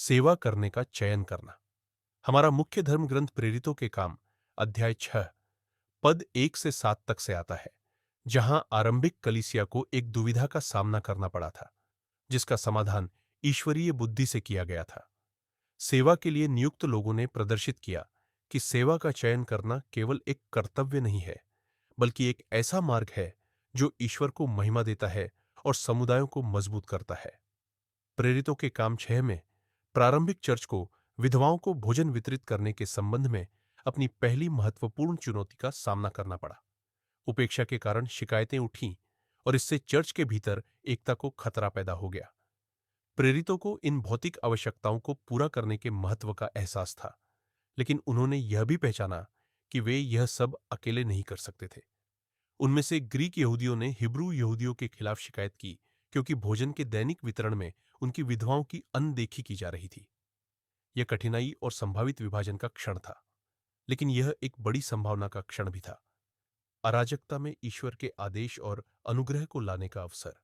सेवा करने का चयन करना। हमारा मुख्य धर्म ग्रंथ प्रेरितों के काम अध्याय 6 पद 1 से 7 तक से आता है, जहां आरंभिक कलीसिया को एक दुविधा का सामना करना पड़ा था, जिसका समाधान ईश्वरीय बुद्धि से किया गया था। सेवा के लिए नियुक्त लोगों ने प्रदर्शित किया कि सेवा का चयन करना केवल एक कर्तव्य नहीं है, बल्कि एक ऐसा मार्ग है जो ईश्वर को महिमा देता है और समुदायों को मजबूत करता है। प्रेरितों के काम 6 में प्रारंभिक चर्च को विधवाओं को भोजन वितरित करने के संबंध में अपनी पहली महत्वपूर्ण चुनौती का सामना करना पड़ा। उपेक्षा के कारण शिकायतें उठीं और इससे चर्च के भीतर एकता को खतरा पैदा हो गया। प्रेरितों को इन भौतिक आवश्यकताओं को पूरा करने के महत्व का एहसास था, लेकिन उन्होंने यह भी पहचाना कि वे यह सब अकेले नहीं कर सकते थे। उनमें से ग्रीक यहूदियों ने हिब्रू यहूदियों के खिलाफ शिकायत की, क्योंकि भोजन के दैनिक वितरण में उनकी विधवाओं की अनदेखी की जा रही थी। यह कठिनाई और संभावित विभाजन का क्षण था, लेकिन यह एक बड़ी संभावना का क्षण भी था। अराजकता में ईश्वर के आदेश और अनुग्रह को लाने का अवसर।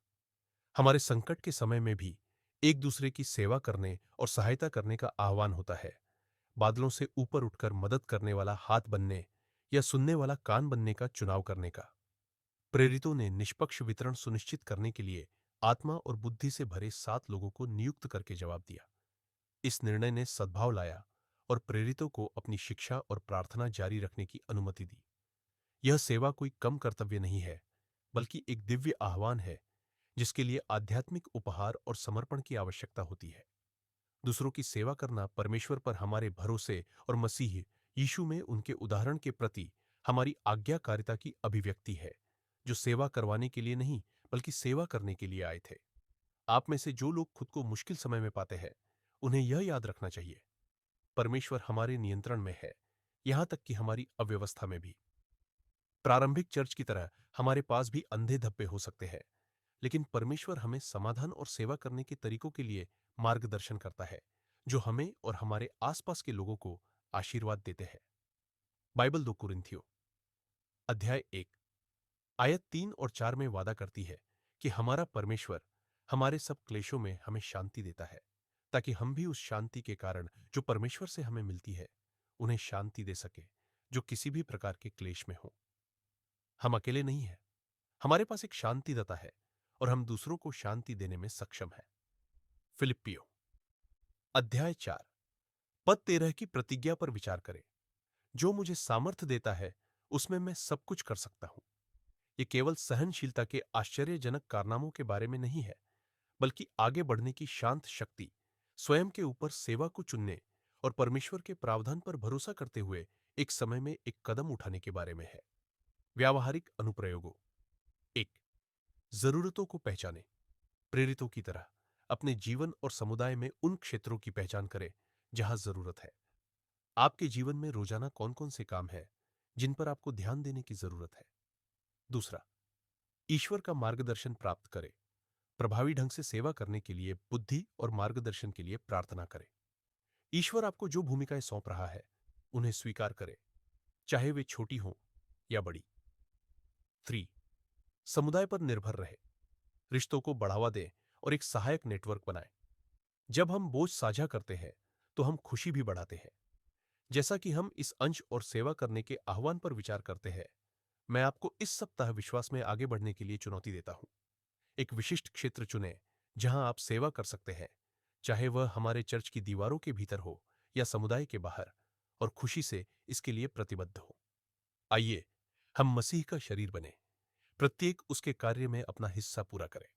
हमारे संकट के समय में भी एक दूसरे की सेवा करने और सहायता करने का आह्वान होता है। बादलों से ऊपर उठकर मदद करने वाला हाथ बनने या सुनने वाला कान बनने का चुनाव करने का। प्रेरितों ने निष्पक्ष वितरण सुनिश्चित करने के लिए आत्मा और बुद्धि से भरे 7 लोगों को नियुक्त करके जवाब दिया। इस निर्णय ने सद्भाव लाया और प्रेरितों को अपनी शिक्षा और प्रार्थना जारी रखने की अनुमति दी। यह सेवा कोई कम कर्तव्य नहीं है, बल्कि एक दिव्य आह्वान है जिसके लिए आध्यात्मिक उपहार और समर्पण की आवश्यकता होती है। दूसरों की सेवा करना परमेश्वर पर हमारे भरोसे और मसीह यीशु में उनके उदाहरण के प्रति हमारी आज्ञाकारिता की अभिव्यक्ति है, जो सेवा करवाने के लिए नहीं बल्कि सेवा करने के लिए आए थे। आप में से जो लोग खुद को मुश्किल समय में पाते हैं, उन्हें यह याद रखना चाहिए, परमेश्वर हमारे नियंत्रण में है, यहां तक कि हमारी अव्यवस्था में भी। प्रारंभिक चर्च की तरह हमारे पास भी अंधे धब्बे हो सकते हैं, लेकिन परमेश्वर हमें समाधान और सेवा करने के तरीकों के लिए मार्गदर्शन करता है, जो हमें और हमारे आसपास के लोगों को आशीर्वाद देते हैं। बाइबल 2 कुरिन्थियों अध्याय 1 आयत 3 और 4 में वादा करती है कि हमारा परमेश्वर हमारे सब क्लेशों में हमें शांति देता है, ताकि हम भी उस शांति के कारण जो परमेश्वर से हमें मिलती है, उन्हें शांति दे सके, जो किसी भी प्रकार के क्लेश में हो। हम अकेले नहीं हैं, हमारे पास एक शांतिदाता है और हम दूसरों को शांति देने में सक्षम हैं। फिलिप्पियों अध्याय 4 पद 13 की प्रतिज्ञा पर विचार करें। जो मुझे सामर्थ्य देता है, उसमें मैं सब कुछ कर सकता हूं। यह केवल सहनशीलता के आश्चर्यजनक कारनामों के बारे में नहीं है, बल्कि आगे बढ़ने की शांत शक्ति, स्वयं के ऊपर सेवा को चुनने और परमेश्वर के प्रावधान पर भरोसा करते हुए एक समय में एक कदम उठाने के बारे में है। व्यावहारिक अनुप्रयोगों। 1 जरूरतों को पहचानें। प्रेरितों की तरह अपने जीवन और समुदाय में उन क्षेत्रों की पहचान करें जहां जरूरत है। आपके जीवन में रोजाना कौन कौन से काम हैं जिन पर आपको ध्यान देने की जरूरत है। दूसरा, ईश्वर का मार्गदर्शन प्राप्त करें। प्रभावी ढंग से सेवा करने के लिए बुद्धि और मार्गदर्शन के लिए प्रार्थना करें। ईश्वर आपको जो भूमिकाएं सौंप रहा है, उन्हें स्वीकार करें, चाहे वे छोटी हों या बड़ी। 3 समुदाय पर निर्भर रहे। रिश्तों को बढ़ावा दें और एक सहायक नेटवर्क बनाएं। जब हम बोझ साझा करते हैं, तो हम खुशी भी बढ़ाते हैं। जैसा कि हम इस अंश और सेवा करने के आह्वान पर विचार करते हैं, मैं आपको इस सप्ताह विश्वास में आगे बढ़ने के लिए चुनौती देता हूं। एक विशिष्ट क्षेत्र चुनें जहां आप सेवा कर सकते हैं, चाहे वह हमारे चर्च की दीवारों के भीतर हो या समुदाय के बाहर, और खुशी से इसके लिए प्रतिबद्ध हो। आइए हम मसीह का शरीर बने, प्रत्येक उसके कार्य में अपना हिस्सा पूरा करें।